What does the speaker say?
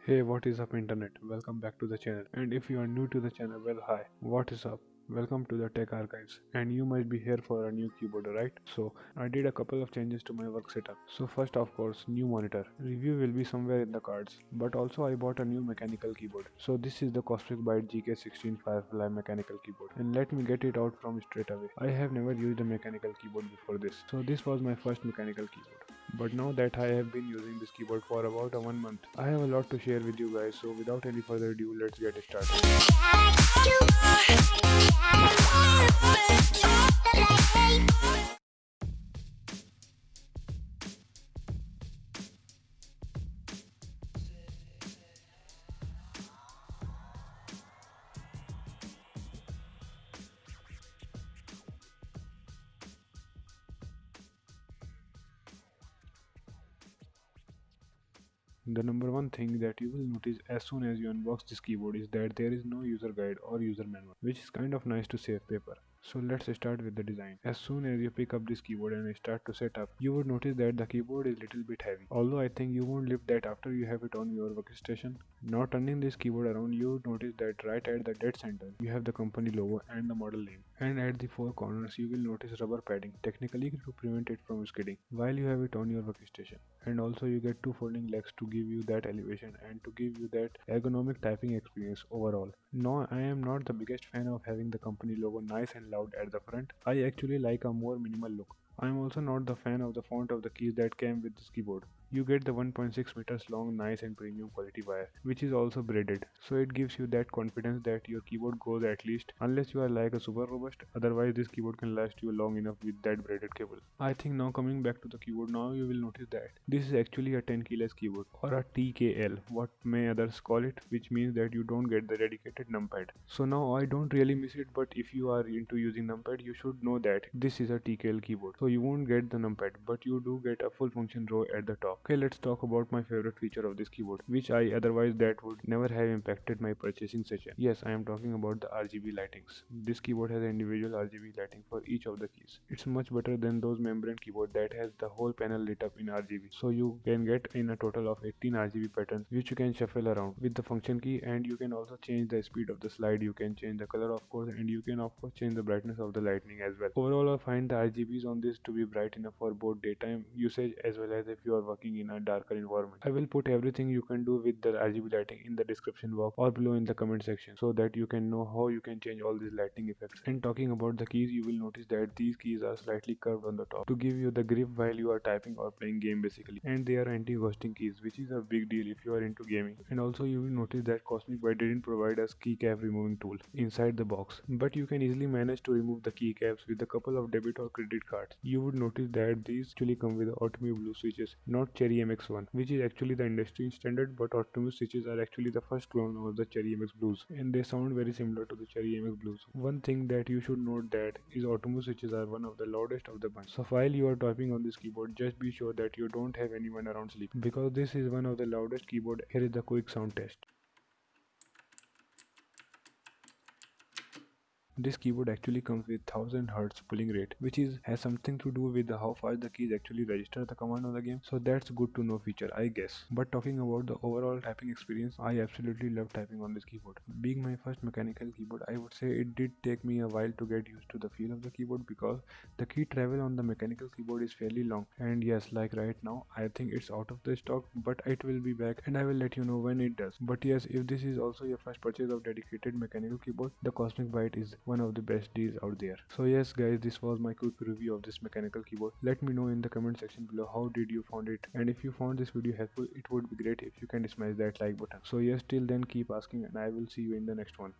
Hey, what is up internet? Welcome back to the channel. And if you are new to the channel, well hi, what is up? Welcome to the Tech Archives. And you might be here for a new keyboard, right? So I did a couple of changes to my work setup. So first of course, new monitor. Review will be somewhere in the cards. But also I bought a new mechanical keyboard. So this is the Cosmic Byte GK16 Firefly mechanical keyboard. And let me get it out from straight away. I have never used a mechanical keyboard before this. So this was my first mechanical keyboard. But now that I have been using this keyboard for about a 1 month, I have a lot to share with you guys, so without any further ado, let's get started. The number one thing that you will notice as soon as you unbox this keyboard is that there is no user guide or user manual, which is kind of nice to save paper. So let's start with the design. As soon as you pick up this keyboard and start to set up, you would notice that the keyboard is little bit heavy. Although I think you won't lift that after you have it on your workstation. Now turning this keyboard around, you would notice that right at the dead center, you have the company logo and the model name. And at the four corners, you will notice rubber padding, technically to prevent it from skidding, while you have it on your workstation. And also you get two folding legs to give you that elevation and to give you that ergonomic typing experience overall. No, I am not the biggest fan of having the company logo nice and loud at the front. I actually like a more minimal look. I am also not the fan of the font of the keys that came with this keyboard. You get the 1.6 meters long nice and premium quality wire, which is also braided, so it gives you that confidence that your keyboard goes at least, unless you are like a super robust, otherwise this keyboard can last you long enough with that braided cable. I think now coming back to the keyboard, now you will notice that this is actually a 10 keyless keyboard, or a TKL, what may others call it, which means that you don't get the dedicated numpad. So now I don't really miss it, but if you are into using numpad, you should know that this is a TKL keyboard, so you won't get the numpad, but you do get a full function row at the top. Okay, let's talk about my favorite feature of this keyboard, which I otherwise that would never have impacted my purchasing session. Yes, I am talking about the Rgb Lightings. This keyboard has an individual Rgb lighting for each of the keys. It's much better than those membrane keyboard that has the whole panel lit up in Rgb. So you can get in a total of 18 Rgb patterns, which you can shuffle around with the function key, and you can also change the speed of the slide, you can change the color of course, and you can of course change the brightness of the lightning as well. Overall, I find the RGBs on this to be bright enough for both daytime usage as well as if you are working in a darker environment. I will put everything you can do with the RGB lighting in the description box or below in the comment section, so that you can know how you can change all these lighting effects. And talking about the keys, you will notice that these keys are slightly curved on the top to give you the grip while you are typing or playing game basically, and they are anti-ghosting keys, which is a big deal if you are into gaming. And also you will notice that Cosmic Byte didn't provide us keycap removing tool inside the box, but you can easily manage to remove the keycaps with a couple of debit or credit cards. You would notice that these actually come with the Optimus Blue switches, not Cherry MX1, which is actually the industry standard, but Optimus switches are actually the first clone of the Cherry MX Blues, and they sound very similar to the Cherry MX Blues. One thing that you should note that is Optimus switches are one of the loudest of the bunch. So while you are typing on this keyboard, just be sure that you don't have anyone around sleeping, because this is one of the loudest keyboard. Here is the quick sound test. This keyboard actually comes with 1000 Hz pulling rate, which has something to do with how fast the keys actually register the command of the game. So that's good to know feature, I guess. But talking about the overall typing experience, I absolutely love typing on this keyboard. Being my first mechanical keyboard, I would say it did take me a while to get used to the feel of the keyboard, because the key travel on the mechanical keyboard is fairly long. And yes, like right now, I think it's out of the stock, but it will be back and I will let you know when it does. But yes, if this is also your first purchase of dedicated mechanical keyboard, the Cosmic Byte is one of the best deals out there. So yes guys, this was my quick review of this mechanical keyboard. Let me know in the comment section below how did you found it, and if you found this video helpful, it would be great if you can smash that like button. So yes, till then keep asking and I will see you in the next one.